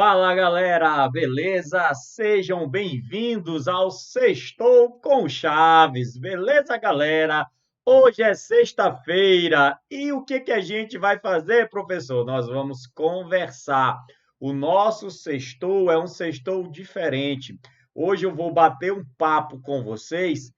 Fala galera, beleza? Sejam bem-vindos ao Sextou com Chaves, beleza galera? Hoje é sexta-feira e o que a gente vai fazer, professor? Nós vamos conversar. O nosso sextou é um sextou diferente. Hoje eu vou bater um papo com vocês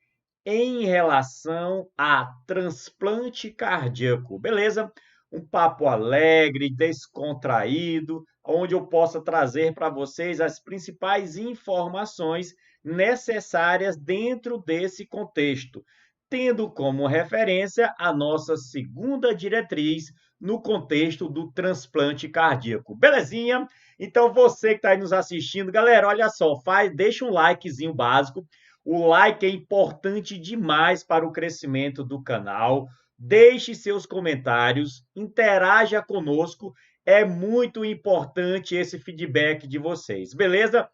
em relação a transplante cardíaco, beleza? Um papo alegre, descontraído, onde eu possa trazer para vocês as principais informações necessárias dentro desse contexto, tendo como referência a nossa segunda diretriz no contexto do transplante cardíaco. Belezinha? Então, você que está aí nos assistindo, galera, olha só, deixa um likezinho básico. O like é importante demais para o crescimento do canal. Deixe seus comentários, interaja conosco. É muito importante esse feedback de vocês, beleza?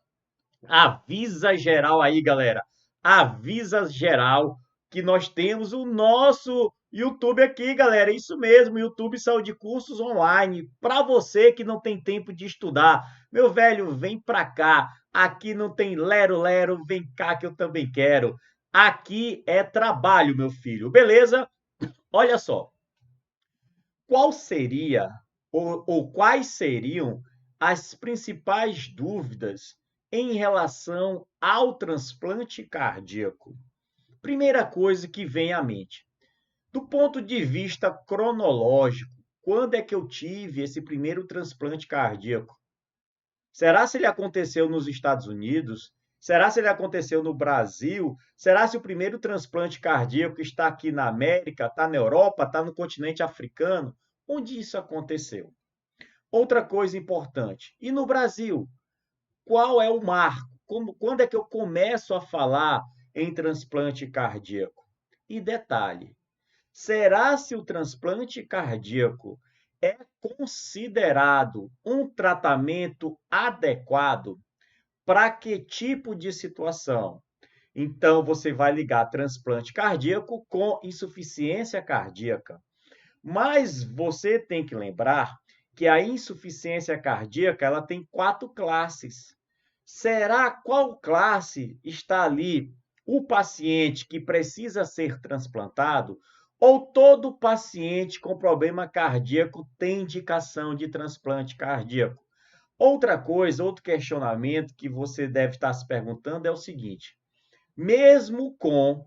Avisa geral aí, galera. Avisa geral que nós temos o nosso YouTube aqui, galera. Isso mesmo, YouTube Saúde Cursos Online. Para você que não tem tempo de estudar, meu velho, vem para cá. Aqui não tem lero-lero, vem cá que eu também quero. Aqui é trabalho, meu filho. Beleza? Olha só. Qual seria ou quais seriam as principais dúvidas em relação ao transplante cardíaco? Primeira coisa que vem à mente. Do ponto de vista cronológico, quando é que eu tive esse primeiro transplante cardíaco? Será se ele aconteceu nos Estados Unidos? Será se ele aconteceu no Brasil? Será se o primeiro transplante cardíaco está aqui na América, está na Europa, está no continente africano? Onde isso aconteceu? Outra coisa importante. E no Brasil? Qual é o marco? Quando é que eu começo a falar em transplante cardíaco? E detalhe, será se o transplante cardíaco é considerado um tratamento adequado para que tipo de situação? Então, você vai ligar transplante cardíaco com insuficiência cardíaca. Mas você tem que lembrar que a insuficiência cardíaca ela tem 4 classes. Será qual classe está ali o paciente que precisa ser transplantado ou todo paciente com problema cardíaco tem indicação de transplante cardíaco? Outra coisa, outro questionamento que você deve estar se perguntando é o seguinte: mesmo com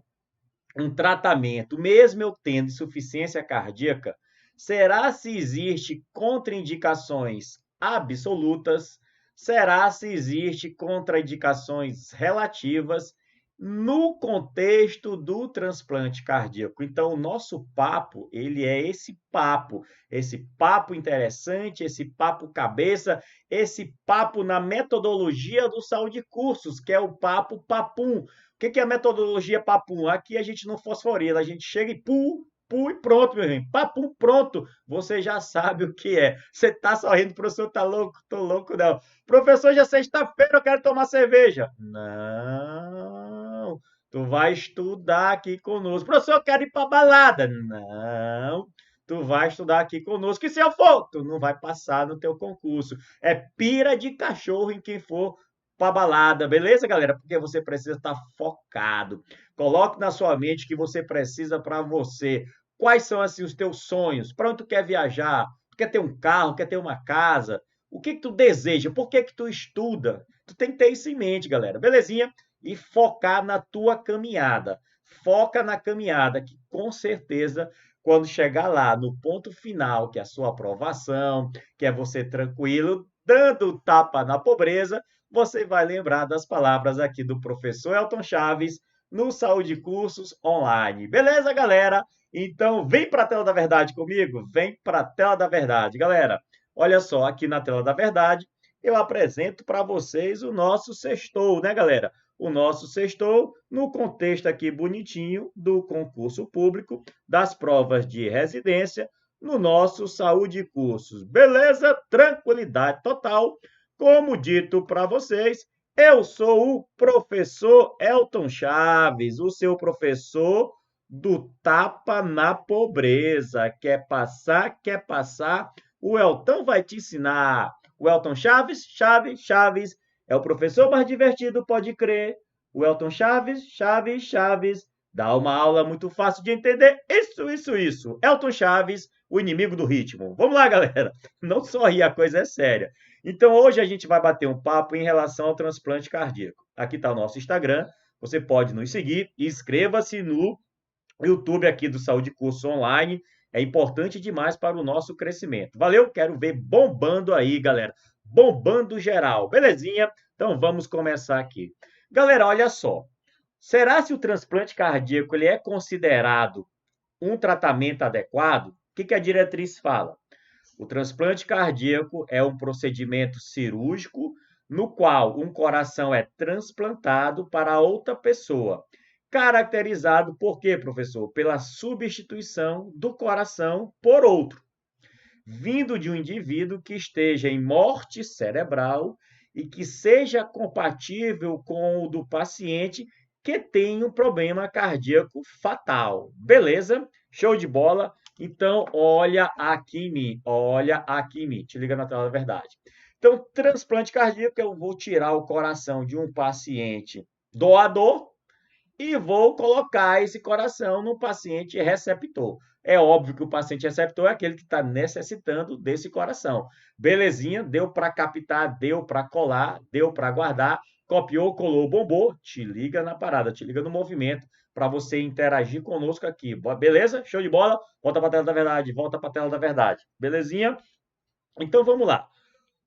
um tratamento, mesmo eu tendo insuficiência cardíaca, será se existe contraindicações absolutas? Será se existe contraindicações relativas no contexto do transplante cardíaco? Então, o nosso papo, ele é esse papo interessante, esse papo cabeça, esse papo na metodologia do Saúde Cursos, que é o papo papum. O que é a metodologia papum? Aqui a gente não fosforila, a gente chega e pum e pronto, meu irmão. Papum, pronto. Você já sabe o que é. Você tá sorrindo, professor, tá louco? Tô louco, não. Professor, já é sexta-feira, eu quero tomar cerveja. Não. Tu vai estudar aqui conosco. Professor, eu quero ir pra balada. Não. Tu vai estudar aqui conosco. E se eu for, tu não vai passar no teu concurso. É pira de cachorro em quem for para balada, beleza, galera? Porque você precisa estar focado. Coloque na sua mente que você precisa para você. Quais são assim os teus sonhos? Para onde tu quer viajar? Tu quer ter um carro? Quer ter uma casa? O que tu deseja? Por que tu estuda? Tu tem que ter isso em mente, galera. Belezinha? E focar na tua caminhada. Foca na caminhada, que com certeza, quando chegar lá no ponto final, que é a sua aprovação, que é você tranquilo, dando tapa na pobreza, você vai lembrar das palavras aqui do professor Elton Chaves no Saúde Cursos Online. Beleza, galera? Então, vem para a tela da verdade comigo? Vem para a tela da verdade. Galera, olha só, aqui na tela da verdade, eu apresento para vocês o nosso sextou, né, galera? O nosso sextou no contexto aqui bonitinho do concurso público, das provas de residência, no nosso Saúde Cursos. Beleza? Tranquilidade total. Como dito para vocês, eu sou o professor Elton Chaves, o seu professor do Tapa na Pobreza. Quer passar? Quer passar? O Elton vai te ensinar. O Elton Chaves, Chaves, Chaves, é o professor mais divertido, pode crer. O Elton Chaves, Chaves, Chaves, dá uma aula muito fácil de entender. Isso. Elton Chaves, o inimigo do ritmo. Vamos lá, galera. Não sorri, a coisa é séria. Então, hoje a gente vai bater um papo em relação ao transplante cardíaco. Aqui está o nosso Instagram. Você pode nos seguir e inscreva-se no YouTube aqui do Saúde Curso Online. É importante demais para o nosso crescimento. Valeu? Quero ver bombando aí, galera. Bombando geral. Belezinha? Então vamos começar aqui. Galera, olha só. Será se o transplante cardíaco ele é considerado um tratamento adequado? O que a diretriz fala? O transplante cardíaco é um procedimento cirúrgico no qual um coração é transplantado para outra pessoa, caracterizado por quê, professor? Pela substituição do coração por outro, vindo de um indivíduo que esteja em morte cerebral e que seja compatível com o do paciente que tem um problema cardíaco fatal. Beleza? Show de bola. Então, olha aqui em mim, te liga na tela da verdade. Então, transplante cardíaco, eu vou tirar o coração de um paciente doador e vou colocar esse coração no paciente receptor. É óbvio que o paciente receptor é aquele que está necessitando desse coração. Belezinha, deu para captar, deu para colar, deu para guardar, copiou, colou, bombou, te liga na parada, te liga no movimento para você interagir conosco aqui. Beleza? Show de bola? Volta para a tela da verdade, volta para a tela da verdade. Belezinha? Então vamos lá.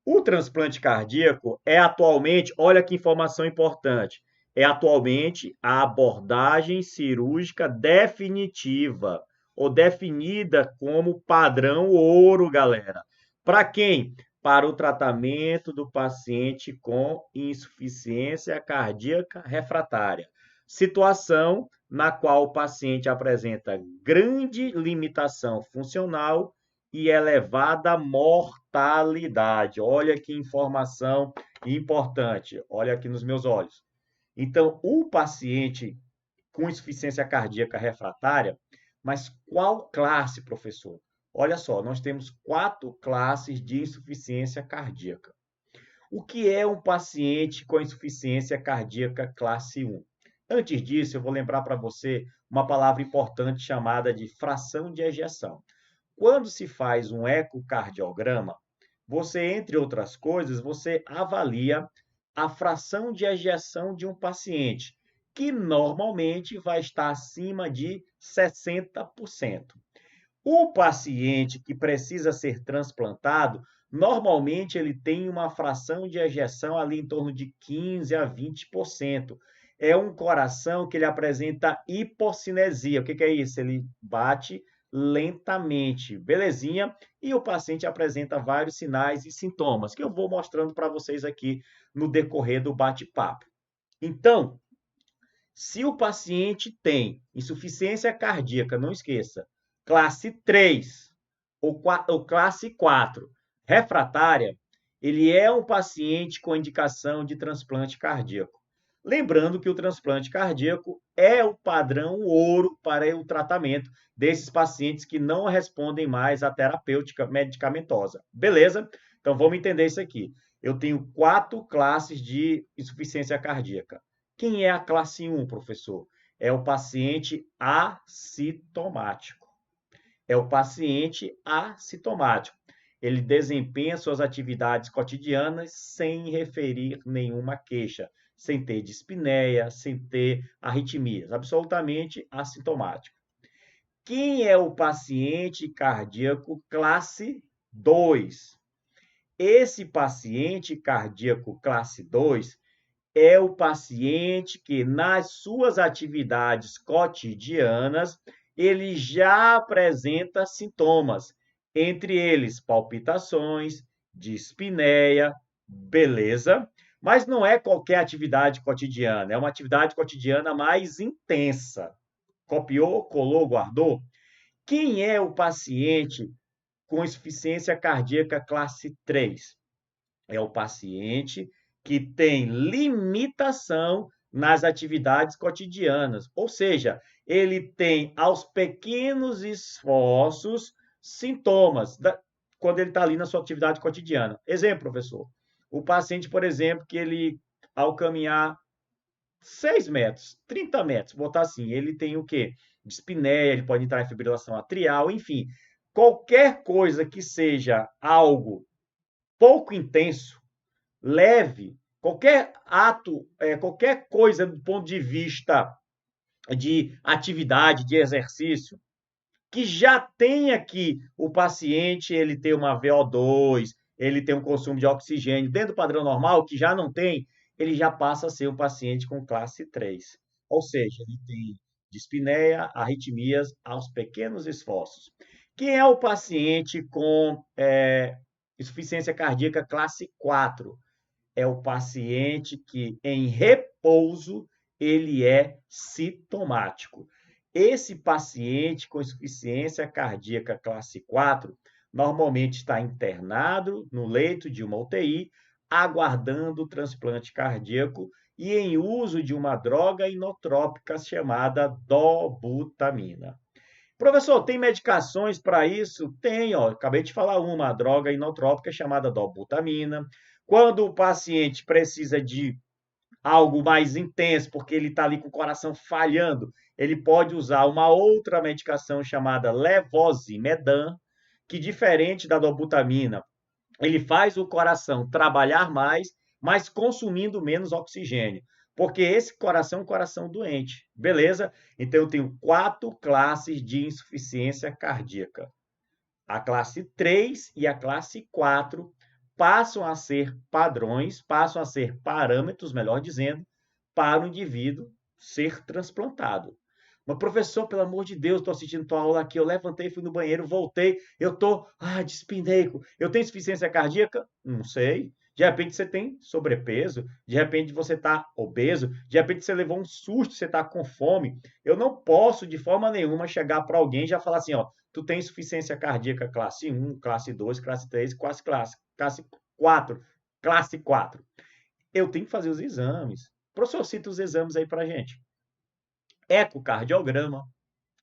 O transplante cardíaco é atualmente, olha que informação importante, é atualmente a abordagem cirúrgica definitiva ou definida como padrão ouro, galera. Para quem? Para o tratamento do paciente com insuficiência cardíaca refratária. Situação na qual o paciente apresenta grande limitação funcional e elevada mortalidade. Olha que informação importante. Olha aqui nos meus olhos. Então, o paciente com insuficiência cardíaca refratária, mas qual classe, professor? Olha só, nós temos 4 classes de insuficiência cardíaca. O que é um paciente com insuficiência cardíaca classe 1? Antes disso, eu vou lembrar para você uma palavra importante chamada de fração de ejeção. Quando se faz um ecocardiograma, você, entre outras coisas, você avalia a fração de ejeção de um paciente, que normalmente vai estar acima de 60%. O paciente que precisa ser transplantado, normalmente ele tem uma fração de ejeção ali em torno de 15 a 20%. É um coração que ele apresenta hipocinesia. O que é isso? Ele bate lentamente, belezinha? E o paciente apresenta vários sinais e sintomas que eu vou mostrando para vocês aqui no decorrer do bate-papo. Então, se o paciente tem insuficiência cardíaca, não esqueça, classe 3 ou classe 4, refratária, ele é um paciente com indicação de transplante cardíaco. Lembrando que o transplante cardíaco é o padrão ouro para o tratamento desses pacientes que não respondem mais à terapêutica medicamentosa. Beleza? Então vamos entender isso aqui. Eu tenho 4 classes de insuficiência cardíaca. Quem é a classe 1, professor? É o paciente assintomático. É o paciente assintomático. Ele desempenha suas atividades cotidianas sem referir nenhuma queixa, sem ter dispneia, sem ter arritmias, absolutamente assintomático. Quem é o paciente cardíaco classe 2? Esse paciente cardíaco classe 2 é o paciente que, nas suas atividades cotidianas, ele já apresenta sintomas, entre eles palpitações, dispneia, beleza? Mas não é qualquer atividade cotidiana, é uma atividade cotidiana mais intensa. Copiou, colou, guardou? Quem é o paciente com insuficiência cardíaca classe 3? É o paciente que tem limitação nas atividades cotidianas, ou seja, ele tem aos pequenos esforços sintomas. quando ele está ali na sua atividade cotidiana. Exemplo, professor. O paciente, por exemplo, que ele, ao caminhar 6 metros, 30 metros, botar assim, ele tem o quê? Dispneia, ele pode entrar em fibrilação atrial, enfim, qualquer coisa que seja algo pouco intenso, leve, qualquer ato, qualquer coisa do ponto de vista de atividade, de exercício, que já tenha que o paciente ele tem uma VO2, ele tem um consumo de oxigênio dentro do padrão normal, que já não tem, ele já passa a ser um paciente com classe 3. Ou seja, ele tem dispneia, arritmias aos pequenos esforços. Quem é o paciente com insuficiência cardíaca classe 4? É o paciente que, em repouso, ele é sintomático. Esse paciente com insuficiência cardíaca classe 4 normalmente está internado no leito de uma UTI, aguardando o transplante cardíaco e em uso de uma droga inotrópica chamada dobutamina. Professor, tem medicações para isso? Tem, ó, acabei de falar uma, a droga inotrópica chamada dobutamina. Quando o paciente precisa de algo mais intenso, porque ele está ali com o coração falhando, ele pode usar uma outra medicação chamada levosimedan, que diferente da dobutamina, ele faz o coração trabalhar mais, mas consumindo menos oxigênio. Porque esse coração é um coração doente, beleza? Então eu tenho 4 classes de insuficiência cardíaca. A classe 3 e a classe 4 passam a ser padrões, passam a ser parâmetros, melhor dizendo, para o indivíduo ser transplantado. Mas, professor, pelo amor de Deus, estou assistindo tua aula aqui, eu levantei, fui no banheiro, voltei, eu estou, dispineico, eu tenho insuficiência cardíaca? Não sei. De repente você tem sobrepeso, de repente você está obeso, de repente você levou um susto, você está com fome. Eu não posso, de forma nenhuma, chegar para alguém e já falar assim, ó, tu tem insuficiência cardíaca classe 1, classe 2, classe 3, classe 4, classe 4. Eu tenho que fazer os exames. Professor, cita os exames aí para gente. Ecocardiograma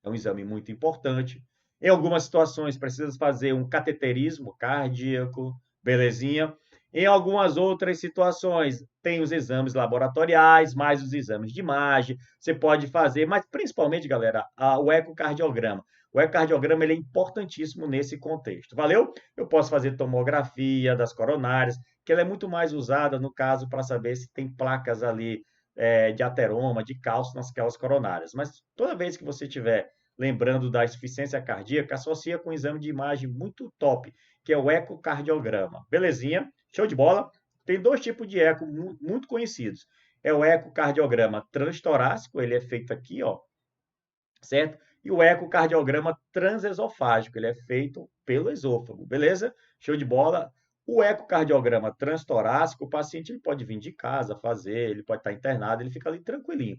é um exame muito importante. Em algumas situações, precisa fazer um cateterismo cardíaco, belezinha. Em algumas outras situações, tem os exames laboratoriais, mais os exames de imagem. Você pode fazer, mas principalmente, galera, o ecocardiograma. O ecocardiograma ele é importantíssimo nesse contexto. Valeu? Eu posso fazer tomografia das coronárias, que ela é muito mais usada, no caso, para saber se tem placas ali de ateroma, de cálcio nas coronárias. Mas toda vez que você tiver lembrando da insuficiência cardíaca, associa com um exame de imagem muito top, que é o ecocardiograma. Belezinha? Show de bola? Tem 2 tipos de eco muito conhecidos. É o ecocardiograma transtorácico, ele é feito aqui, ó, certo? E o ecocardiograma transesofágico, ele é feito pelo esôfago, beleza? Show de bola? O ecocardiograma transtorácico, o paciente ele pode vir de casa fazer, ele pode estar internado, ele fica ali tranquilinho.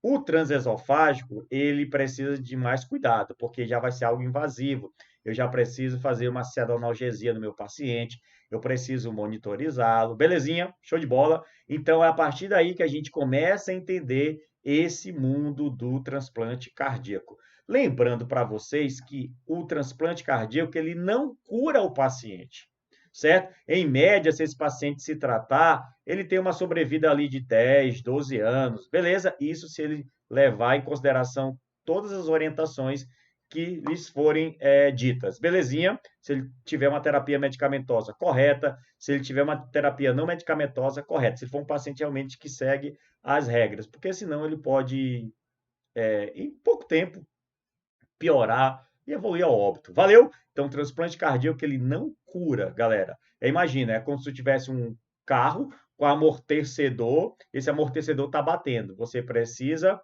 O transesofágico, ele precisa de mais cuidado, porque já vai ser algo invasivo. Eu já preciso fazer uma sedonalgesia no meu paciente, eu preciso monitorizá-lo. Belezinha? Show de bola. Então, é a partir daí que a gente começa a entender esse mundo do transplante cardíaco. Lembrando para vocês que o transplante cardíaco, ele não cura o paciente, certo? Em média, se esse paciente se tratar, ele tem uma sobrevida ali de 10, 12 anos, beleza? Isso se ele levar em consideração todas as orientações que lhes forem ditas, belezinha? Se ele tiver uma terapia medicamentosa correta, se ele tiver uma terapia não medicamentosa correta, se for um paciente realmente que segue as regras, porque senão ele pode, em pouco tempo, piorar e evoluir ao óbito. Valeu? Então, transplante cardíaco ele não cura, galera. Imagina, é como se tu tivesse um carro com amortecedor, esse amortecedor está batendo. Você precisa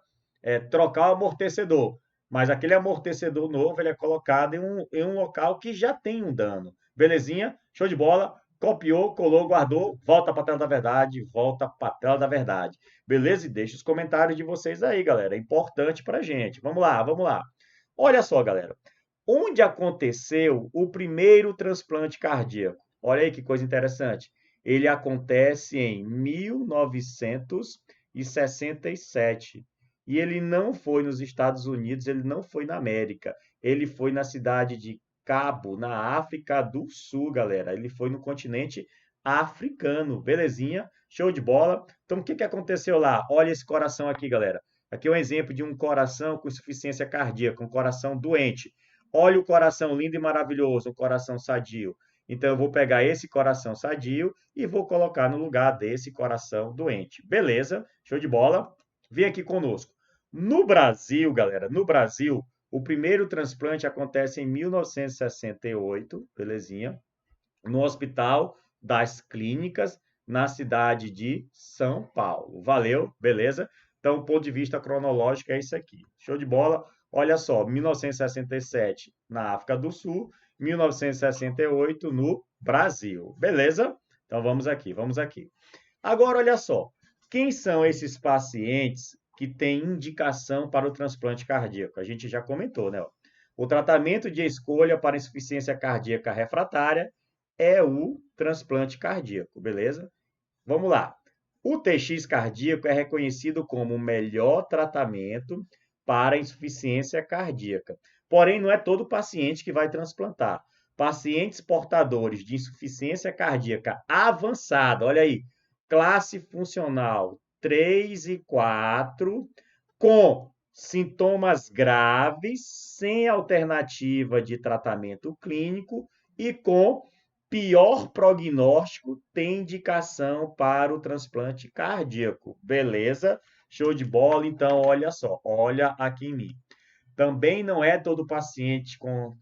trocar o amortecedor, mas aquele amortecedor novo ele é colocado em um local que já tem um dano. Belezinha? Show de bola? Copiou, colou, guardou, volta para a tela da verdade, volta para a tela da verdade. Beleza? E deixa os comentários de vocês aí, galera. É importante para a gente. Vamos lá, vamos lá. Olha só, galera. Onde aconteceu o primeiro transplante cardíaco? Olha aí que coisa interessante. Ele acontece em 1967. E ele não foi nos Estados Unidos, ele não foi na América. Ele foi na cidade de Cabo, na África do Sul, galera. Ele foi no continente africano, belezinha? Show de bola. Então, o que que aconteceu lá? Olha esse coração aqui, galera. Aqui é um exemplo de um coração com insuficiência cardíaca, um coração doente. Olha o coração lindo e maravilhoso, um coração sadio. Então, eu vou pegar esse coração sadio e vou colocar no lugar desse coração doente. Beleza? Show de bola? Vem aqui conosco. No Brasil, galera, no Brasil, o primeiro transplante acontece em 1968, belezinha, no Hospital das Clínicas, na cidade de São Paulo. Valeu, beleza? Então, o ponto de vista cronológico é isso aqui. Show de bola? Olha só, 1967 na África do Sul, 1968 no Brasil. Beleza? Então, vamos aqui, vamos aqui. Agora, olha só. Quem são esses pacientes que têm indicação para o transplante cardíaco? A gente já comentou, né? O tratamento de escolha para insuficiência cardíaca refratária é o transplante cardíaco, beleza? Vamos lá. O TX cardíaco é reconhecido como o melhor tratamento para insuficiência cardíaca. Porém, não é todo paciente que vai transplantar. Pacientes portadores de insuficiência cardíaca avançada, olha aí, classe funcional 3 e 4, com sintomas graves, sem alternativa de tratamento clínico e com pior prognóstico, tem indicação para o transplante cardíaco. Beleza? Show de bola. Então, olha só, olha aqui em mim. Também não é todo paciente com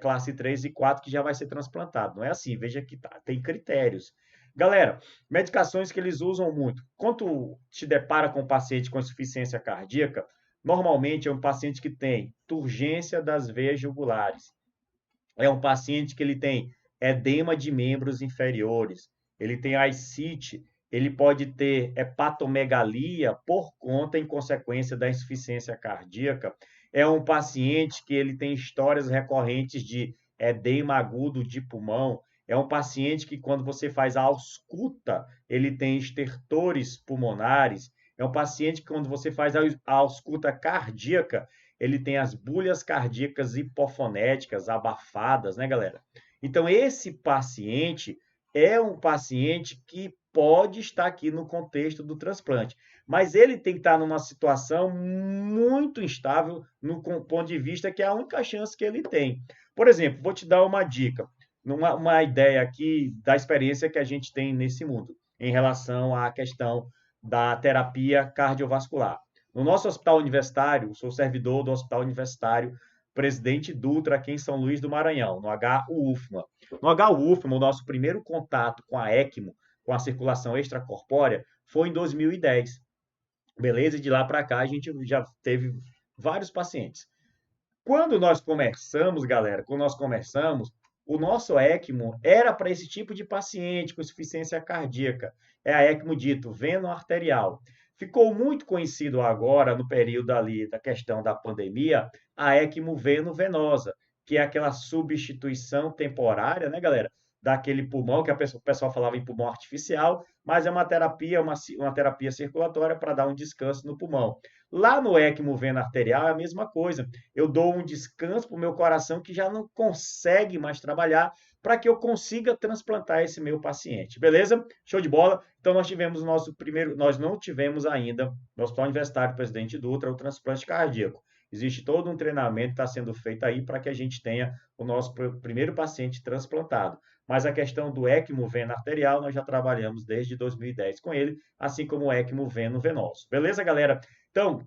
classe 3 e 4 que já vai ser transplantado. Não é assim, veja que tem critérios. Galera, medicações que eles usam muito. Quando te depara com um paciente com insuficiência cardíaca, normalmente é um paciente que tem turgência das veias jugulares. É um paciente que ele tem edema de membros inferiores, ele tem ascite, ele pode ter hepatomegalia por conta, em consequência da insuficiência cardíaca. É um paciente que ele tem histórias recorrentes de edema agudo de pulmão. É um paciente que, quando você faz a ausculta, ele tem estertores pulmonares. É um paciente que, quando você faz a ausculta cardíaca, ele tem as bulhas cardíacas hipofonéticas abafadas, né, galera? Então, esse paciente é um paciente que pode estar aqui no contexto do transplante, mas ele tem que estar numa situação muito instável no ponto de vista que é a única chance que ele tem. Por exemplo, vou te dar uma dica, uma ideia aqui da experiência que a gente tem nesse mundo em relação à questão da terapia cardiovascular. No nosso hospital universitário, sou servidor do hospital universitário Presidente Dutra, aqui em São Luís do Maranhão, no HUFMA. No HUFMA, o nosso primeiro contato com a ECMO, com a circulação extracorpórea, foi em 2010. Beleza? E de lá para cá, a gente já teve vários pacientes. Quando nós começamos, galera, o nosso ECMO era para esse tipo de paciente com insuficiência cardíaca. É a ECMO dito veno arterial. Ficou muito conhecido agora, no período ali da questão da pandemia, a ECMO veno-venosa, que é aquela substituição temporária, né, galera? Daquele pulmão, que o pessoal falava em pulmão artificial, mas é uma terapia, uma terapia circulatória para dar um descanso no pulmão. Lá no ECMO veno arterial é a mesma coisa. Eu dou um descanso para o meu coração que já não consegue mais trabalhar para que eu consiga transplantar esse meu paciente. Beleza? Show de bola? Então nós tivemos o nosso primeiro, nós não tivemos ainda no Hospital Universitário Presidente Dutra o transplante cardíaco. Existe todo um treinamento que está sendo feito aí para que a gente tenha o nosso primeiro paciente transplantado. Mas a questão do ECMO veno arterial, nós já trabalhamos desde 2010 com ele, assim como o ECMO veno venoso. Beleza, galera? Então,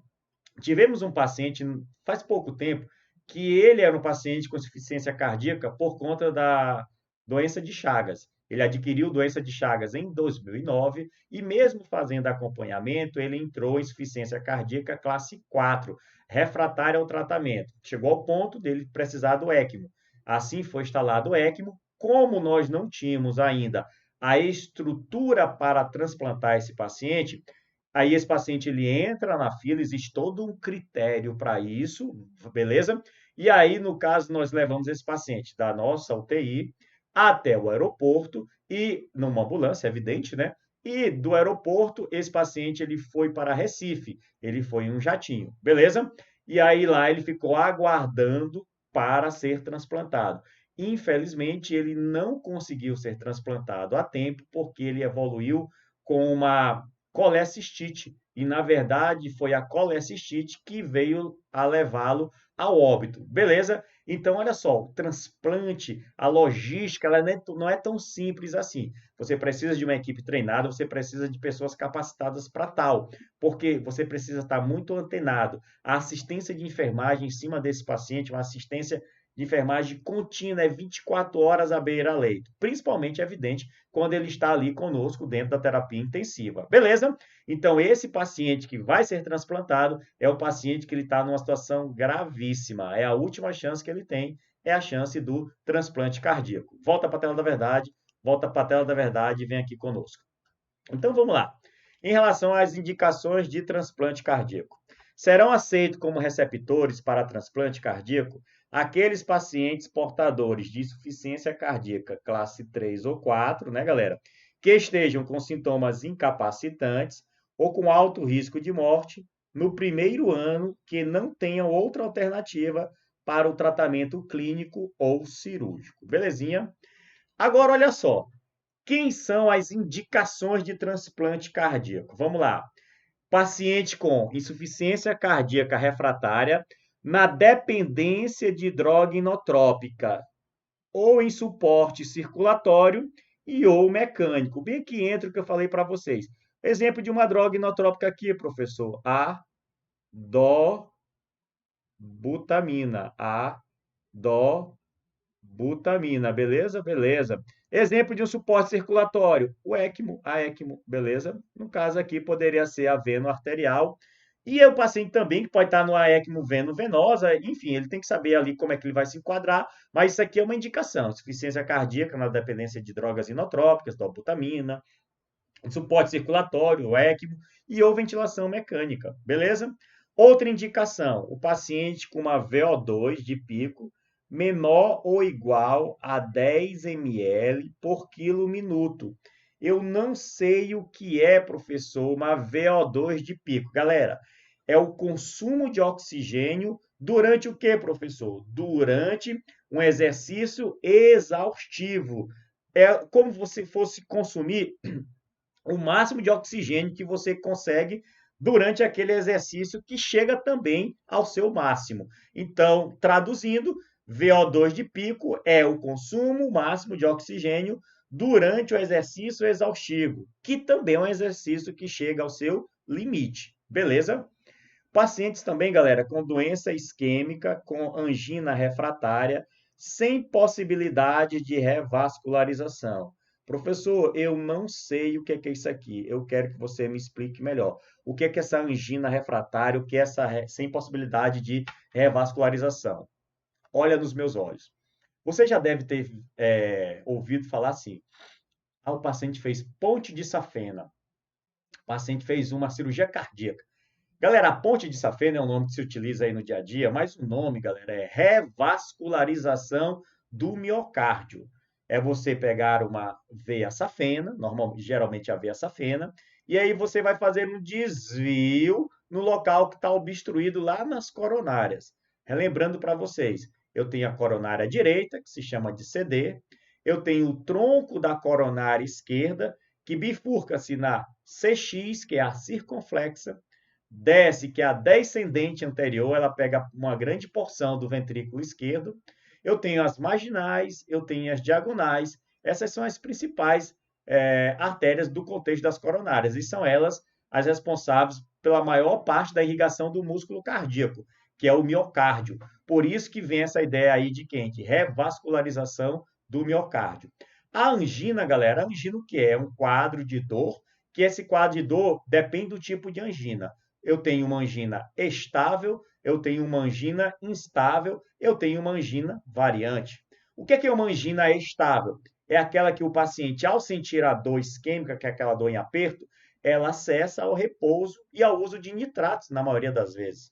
tivemos um paciente faz pouco tempo que ele era um paciente com insuficiência cardíaca por conta da doença de Chagas. Ele adquiriu doença de Chagas em 2009 e mesmo fazendo acompanhamento, ele entrou em insuficiência cardíaca classe 4, refratária ao tratamento. Chegou ao ponto dele precisar do ECMO. Assim foi instalado o ECMO. Como nós não tínhamos ainda a estrutura para transplantar esse paciente, aí esse paciente ele entra na fila, existe todo um critério para isso, beleza? E aí, no caso, nós levamos esse paciente da nossa UTI até o aeroporto e numa ambulância, evidente, né? E do aeroporto, esse paciente ele foi para Recife, ele foi em um jatinho, beleza? E aí lá ele ficou aguardando para ser transplantado. Infelizmente, ele não conseguiu ser transplantado a tempo porque ele evoluiu com uma colecistite. E, na verdade, foi a colecistite que veio a levá-lo ao óbito. Beleza? Então, olha só, o transplante, a logística, ela não é tão simples assim. Você precisa de uma equipe treinada, você precisa de pessoas capacitadas para tal, porque você precisa estar muito antenado. A assistência de enfermagem em cima desse paciente, uma assistência de enfermagem contínua, é 24 horas à beira-leito. Principalmente, é evidente, quando ele está ali conosco dentro da terapia intensiva. Beleza? Então, esse paciente que vai ser transplantado é o paciente que ele está numa situação gravíssima. É a última chance que ele tem, é a chance do transplante cardíaco. Volta para a tela da verdade, volta para a tela da verdade e vem aqui conosco. Então, vamos lá. Em relação às indicações de transplante cardíaco, serão aceitos como receptores para transplante cardíaco aqueles pacientes portadores de insuficiência cardíaca classe 3 ou 4, né, galera? Que estejam com sintomas incapacitantes ou com alto risco de morte no primeiro ano, que não tenham outra alternativa para o tratamento clínico ou cirúrgico. Belezinha? Agora, olha só. Quem são as indicações de transplante cardíaco? Vamos lá. Paciente com insuficiência cardíaca refratária na dependência de droga inotrópica ou em suporte circulatório e ou mecânico. Bem que entra o que eu falei para vocês. Exemplo de uma droga inotrópica aqui, professor. A dobutamina. A dobutamina. Beleza? Beleza. Exemplo de um suporte circulatório, o ECMO, a ECMO, beleza? No caso aqui, poderia ser a veno-arterial. E o paciente também, que pode estar numa ECMO veno-venosa, enfim, ele tem que saber ali como é que ele vai se enquadrar, mas isso aqui é uma indicação, insuficiência cardíaca na dependência de drogas inotrópicas, dobutamina, suporte circulatório, o ECMO, e ou ventilação mecânica, beleza? Outra indicação, o paciente com uma VO2 de pico menor ou igual a 10 ml por quilo minuto. Eu não sei o que é, professor, uma VO2 de pico. Galera, é o consumo de oxigênio durante o que, professor? Durante um exercício exaustivo. É como se você fosse consumir o máximo de oxigênio que você consegue durante aquele exercício que chega também ao seu máximo. Então, traduzindo, VO2 de pico é o consumo máximo de oxigênio durante o exercício exaustivo, que também é um exercício que chega ao seu limite. Beleza? Pacientes também, galera, com doença isquêmica, com angina refratária, sem possibilidade de revascularização. Professor, eu não sei o que é isso aqui. Eu quero que você me explique melhor. O que é essa angina refratária? O que é essa sem possibilidade de revascularização? Olha nos meus olhos. Você já deve ter ouvido falar assim. Ah, o paciente fez ponte de safena. O paciente fez uma cirurgia cardíaca. Galera, a ponte de safena é um nome que se utiliza aí no dia a dia, mas o nome, galera, é revascularização do miocárdio. É você pegar uma veia safena, geralmente a veia safena, e aí você vai fazer um desvio no local que está obstruído lá nas coronárias. Relembrando para vocês, eu tenho a coronária direita, que se chama de CD, eu tenho o tronco da coronária esquerda, que bifurca-se na CX, que é a circunflexa, desce, que é a descendente anterior, ela pega uma grande porção do ventrículo esquerdo. Eu tenho as marginais, eu tenho as diagonais. Essas são as principais artérias do contexto das coronárias, e são elas as responsáveis pela maior parte da irrigação do músculo cardíaco, que é o miocárdio. Por isso que vem essa ideia aí de quem? De revascularização do miocárdio. A angina, galera, a angina o que é? É um quadro de dor, que esse quadro de dor depende do tipo de angina. Eu tenho uma angina estável, eu tenho uma angina instável, eu tenho uma angina variante. O que é uma angina estável? É aquela que o paciente, ao sentir a dor isquêmica, que é aquela dor em aperto, ela acessa ao repouso e ao uso de nitratos, na maioria das vezes.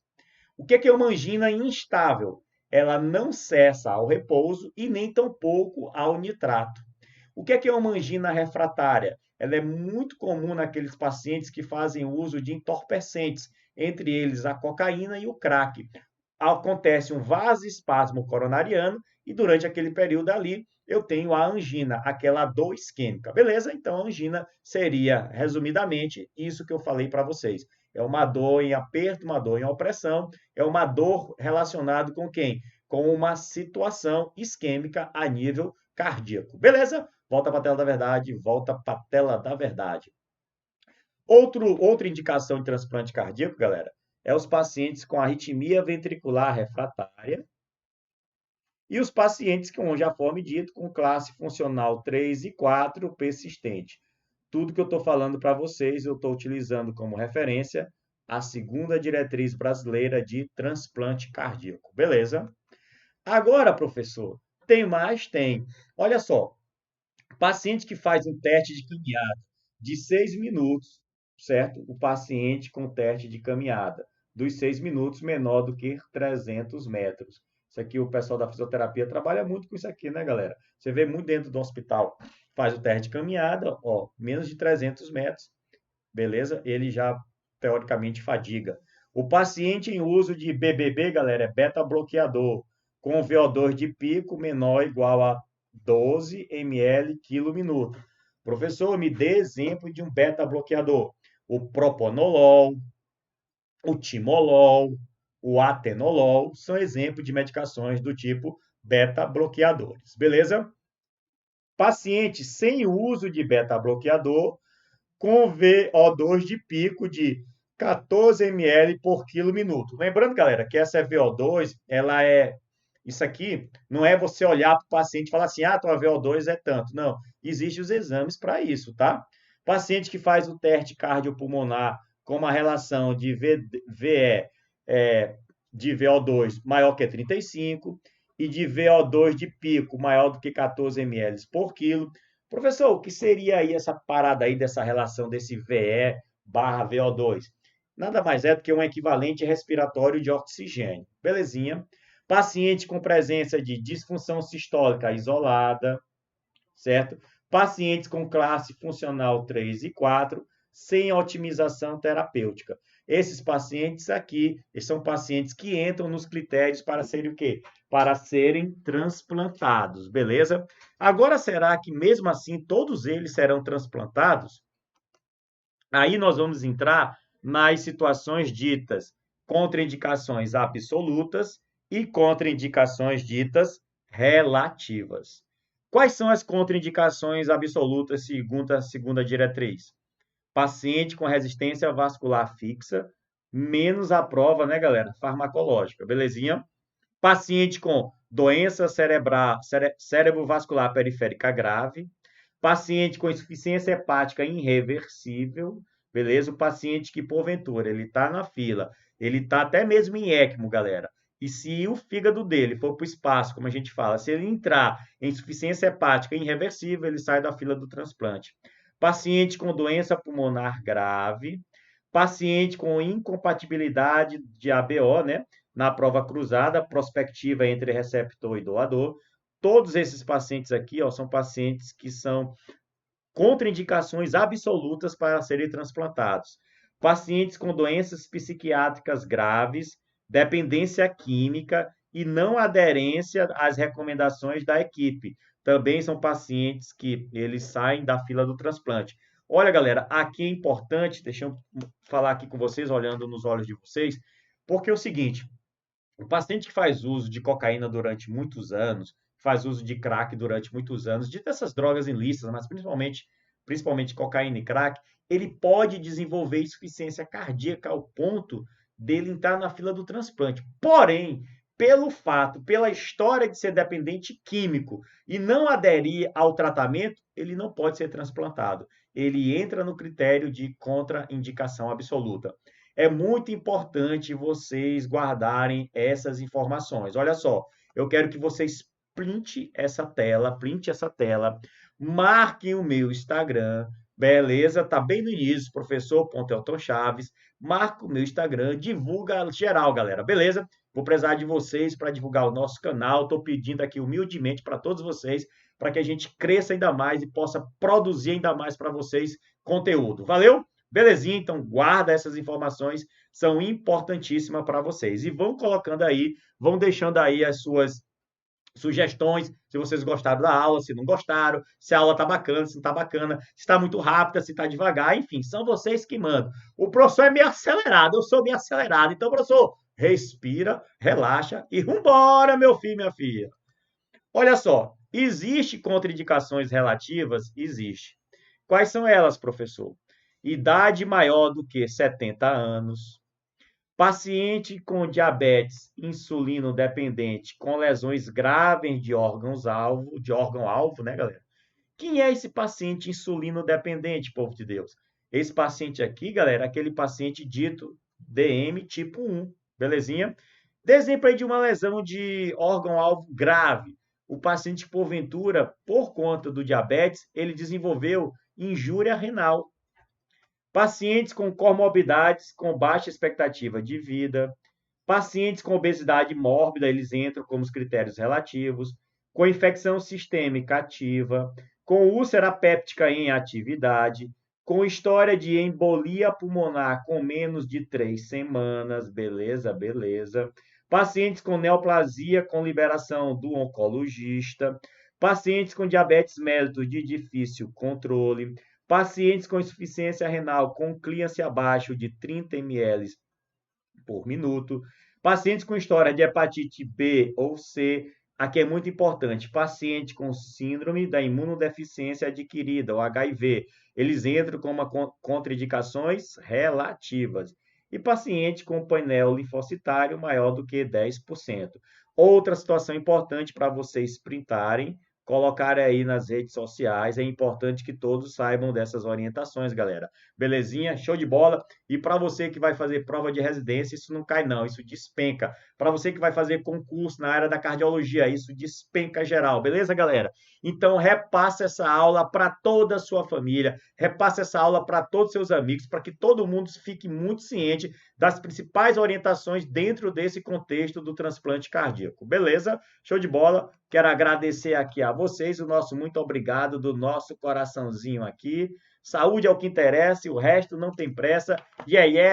O que é uma angina instável? Ela não cessa ao repouso e nem tampouco ao nitrato. O que é uma angina refratária? Ela é muito comum naqueles pacientes que fazem uso de entorpecentes, entre eles a cocaína e o crack. Acontece um vasoespasmo coronariano e durante aquele período ali eu tenho a angina, aquela dor isquêmica, beleza? Então a angina seria, resumidamente, isso que eu falei para vocês. É uma dor em aperto, uma dor em opressão, é uma dor relacionada com quem? Com uma situação isquêmica a nível cardíaco. Beleza? Volta para a tela da verdade, volta para a tela da verdade. Outra indicação de transplante cardíaco, galera, é os pacientes com arritmia ventricular refratária e os pacientes com já forme dito com classe funcional 3 e 4 persistente. Tudo que eu estou falando para vocês, eu estou utilizando como referência a segunda diretriz brasileira de transplante cardíaco. Beleza? Agora, professor, tem mais? Tem. Olha só, paciente que faz um teste de caminhada de 6 minutos, certo? O paciente com teste de caminhada dos 6 minutos menor do que 300 metros. Isso aqui o pessoal da fisioterapia trabalha muito com isso aqui, né, galera? Você vê muito dentro do hospital. Faz o teste de caminhada, ó, menos de 300 metros, beleza? Ele já, teoricamente, fadiga. O paciente em uso de BBB, galera, é beta-bloqueador, com VO2 de pico menor ou igual a 12 ml quilo minuto. Professor, me dê exemplo de um beta-bloqueador. O propanolol, o timolol, o atenolol são exemplos de medicações do tipo beta-bloqueadores. Beleza? Paciente sem uso de beta-bloqueador com VO2 de pico de 14 ml por quilo minuto. Lembrando, galera, que essa VO2, ela é... Isso aqui não é você olhar para o paciente e falar assim, ah, tua VO2 é tanto. Não, existem os exames para isso, tá? Paciente que faz o teste cardiopulmonar com uma relação de VE, de VO2 maior que 35 e de VO2 de pico maior do que 14 ml por quilo. Professor, o que seria aí essa parada aí dessa relação desse VE barra VO2? Nada mais é do que um equivalente respiratório de oxigênio. Belezinha? Paciente com presença de disfunção sistólica isolada, certo? Pacientes com classe funcional 3 e 4, sem otimização terapêutica. Esses pacientes aqui, eles são pacientes que entram nos critérios para serem o quê? Para serem transplantados, beleza? Agora, será que mesmo assim todos eles serão transplantados? Aí nós vamos entrar nas situações ditas contraindicações absolutas e contraindicações ditas relativas. Quais são as contraindicações absolutas segundo a segunda diretriz? Paciente com resistência vascular fixa, menos a prova, né, galera? Farmacológica, belezinha? Paciente com doença cerebrovascular periférica grave, paciente com insuficiência hepática irreversível, beleza? O paciente que, porventura, ele está na fila, ele está até mesmo em ECMO, galera. E se o fígado dele for para o espaço, como a gente fala, se ele entrar em insuficiência hepática irreversível, ele sai da fila do transplante. Paciente com doença pulmonar grave, paciente com incompatibilidade de ABO, né? Na prova cruzada, prospectiva entre receptor e doador. Todos esses pacientes aqui, ó, são pacientes que são contraindicações absolutas para serem transplantados. Pacientes com doenças psiquiátricas graves, dependência química e não aderência às recomendações da equipe. Também são pacientes que eles saem da fila do transplante. Olha, galera, aqui é importante, deixa eu falar aqui com vocês, olhando nos olhos de vocês, porque é o seguinte, o paciente que faz uso de cocaína durante muitos anos, faz uso de crack durante muitos anos, de dessas drogas ilícitas, mas principalmente cocaína e crack, ele pode desenvolver insuficiência cardíaca ao ponto dele entrar na fila do transplante. Porém, pelo fato, pela história de ser dependente químico e não aderir ao tratamento, ele não pode ser transplantado. Ele entra no critério de contraindicação absoluta. É muito importante vocês guardarem essas informações. Olha só, eu quero que vocês print essa tela, marquem o meu Instagram, beleza? Tá bem no início, professor.elton Chaves, marca o meu Instagram, divulga geral, galera, beleza? Vou precisar de vocês para divulgar o nosso canal, estou pedindo aqui humildemente para todos vocês, para que a gente cresça ainda mais e possa produzir ainda mais para vocês conteúdo. Valeu? Belezinha? Então guarda essas informações, são importantíssimas para vocês. E vão colocando aí, vão deixando aí as sugestões, se vocês gostaram da aula, se não gostaram, se a aula está bacana, se não está bacana, se está muito rápida, se está devagar, enfim, são vocês que mandam. O professor é meio acelerado, eu sou meio acelerado, então, professor, respira, relaxa e vambora, meu filho, minha filha. Olha só, existe contraindicações relativas? Existe. Quais são elas, professor? Idade maior do que 70 anos, paciente com diabetes insulino dependente com lesões graves de órgão-alvo, né, galera? Quem é esse paciente insulino dependente, povo de Deus? Esse paciente aqui, galera, é aquele paciente dito DM tipo 1, belezinha? Exemplo aí de uma lesão de órgão-alvo grave. O paciente, porventura, por conta do diabetes, ele desenvolveu injúria renal. Pacientes com comorbidades com baixa expectativa de vida, pacientes com obesidade mórbida, eles entram como os critérios relativos, com infecção sistêmica ativa, com úlcera péptica em atividade, com história de embolia pulmonar com menos de 3 semanas, beleza, beleza. Pacientes com neoplasia com liberação do oncologista, pacientes com diabetes mellitus de difícil controle, pacientes com insuficiência renal com clearance abaixo de 30 ml por minuto, pacientes com história de hepatite B ou C, aqui é muito importante, paciente com síndrome da imunodeficiência adquirida, ou HIV, eles entram com contraindicações relativas. E paciente com painel linfocitário maior do que 10%. Outra situação importante para vocês printarem, colocar aí nas redes sociais. É importante que todos saibam dessas orientações, galera. Belezinha? Show de bola. E para você que vai fazer prova de residência, isso não cai não, isso despenca. Para você que vai fazer concurso na área da cardiologia, isso despenca geral. Beleza, galera? Então, repasse essa aula para toda a sua família, repasse essa aula para todos os seus amigos, para que todo mundo fique muito ciente das principais orientações dentro desse contexto do transplante cardíaco. Beleza? Show de bola. Quero agradecer aqui a vocês, o nosso muito obrigado do nosso coraçãozinho aqui. Saúde é o que interessa e o resto não tem pressa.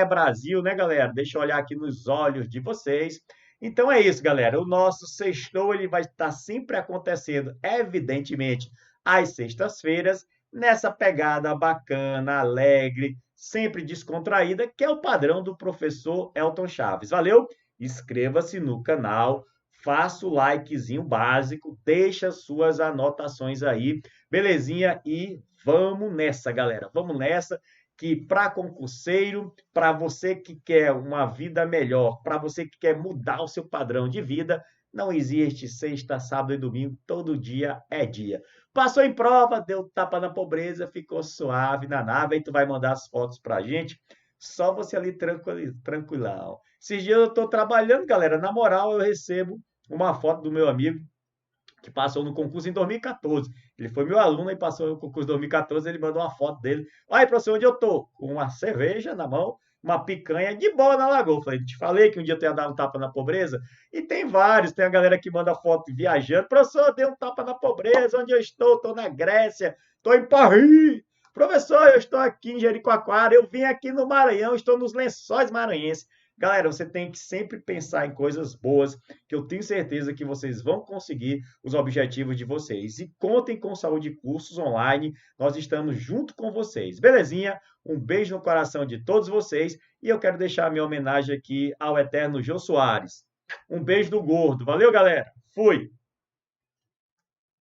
Brasil, né, galera? Deixa eu olhar aqui nos olhos de vocês. Então é isso, galera. O nosso sextou ele vai estar sempre acontecendo, evidentemente, às sextas-feiras, nessa pegada bacana, alegre, sempre descontraída, que é o padrão do professor Elton Chaves. Valeu? Inscreva-se no canal, faça o likezinho básico, deixa suas anotações aí, belezinha? E vamos nessa, galera. Vamos nessa, que para concurseiro, para você que quer uma vida melhor, para você que quer mudar o seu padrão de vida, não existe sexta, sábado e domingo, todo dia é dia. Passou em prova, deu tapa na pobreza, ficou suave na nave, aí tu vai mandar as fotos pra gente, só você ali tranquilão. Esses dias eu tô trabalhando, galera, na moral eu recebo uma foto do meu amigo que passou no concurso em 2014. Ele foi meu aluno e passou no concurso em 2014, ele mandou uma foto dele. Olha, professor, onde eu tô? Com uma cerveja na mão, uma picanha de boa na lagoa. Falei, te falei que um dia tu ia dar um tapa na pobreza? E tem vários, tem a galera que manda foto viajando. Professor, dei um tapa na pobreza, onde eu estou? Estou na Grécia, estou em Paris. Professor, eu estou aqui em Jericoacoara, eu vim aqui no Maranhão, estou nos Lençóis Maranhenses. Galera, você tem que sempre pensar em coisas boas, que eu tenho certeza que vocês vão conseguir os objetivos de vocês. E contem com Saúde Cursos Online, nós estamos junto com vocês. Belezinha? Um beijo no coração de todos vocês e eu quero deixar a minha homenagem aqui ao eterno Jô Soares. Um beijo do gordo. Valeu, galera. Fui!